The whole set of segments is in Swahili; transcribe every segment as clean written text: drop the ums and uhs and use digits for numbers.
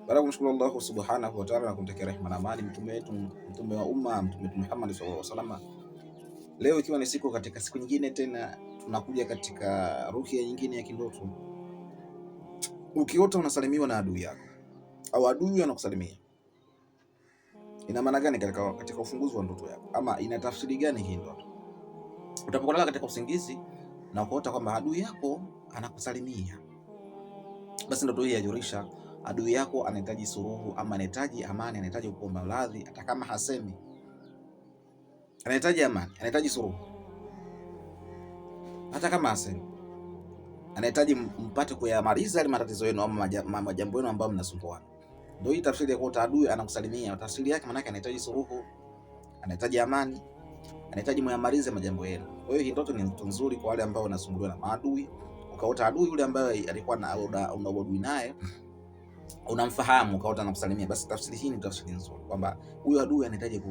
Baada ya kumshukuru Allah subhanahu wa ta'ala na kumtakia rehema na amani mtume wetu, mtume wa umma, mtume wetu Muhammad sallallahu alaihi wasallam, leo ikiwa ni siku nyingine tena tunakuja katika ruhia nyingine ya kindoto. Ukiota unasalimiwa na adui yako au adui anakusalimia, ina maana gani katika ufunguzi wa ndoto yako, ama ina tafsiri gani hii ndoto? Utapolala katika usingizi na ukaota kwamba adui yako anakusalimia, basi ndoto hii yajulisha adui yako anahitaji suluhu, ama anahitaji amani, anahitaji kuomba radhi, hata kama hasemi. Anahitaji amani, anahitaji suluhu, hata kama hasemi. Anahitaji mpate kuyamaliza ile matatizo yenu ama majambo yenu ambayo mnasumbuana. Ndio hii tafsiri ya kuota adui anakusalimia. Tafsiri yake maana yake anahitaji suluhu, anahitaji amani, anahitaji muyamalize majambo yenu. Kwa hiyo hii ndoto ni ndoto nzuri kwa wale ambao wanasumbuliwa na maadui. Ukaota adui yule ambaye alikuwa una uadui naye, unamfahamu, ukaota anakusalimia, basi tafsiri hii ni tafsiri nzuri kwamba huyo adui anahitaji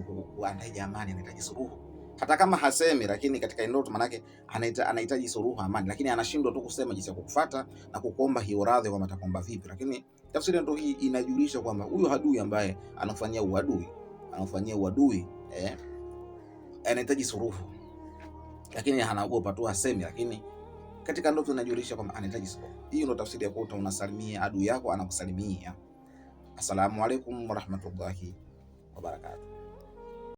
anahitaji amani, anahitaji suluhu. Hata kama hasemi, lakini katika ndoto manake anahitaji suluhu, amani, lakini anashindwa tu kusema jinsi ya kukufuata na kukuomba hiyo radhi, kwamba atakuomba vipi. Lakini tafsiri ndio hii inajulisha kwamba huyo adui ambaye anafanyia uadui anahitaji suluhu, lakini anaogopa tu asemi, lakini katika ndoto inajulisha kwamba anahitaji suluhu. Hiyo ndio tafsiri ya kuota unasalimia adui yako anakusalimia. Assalamu alaikum warahmatullahi wabarakatuh.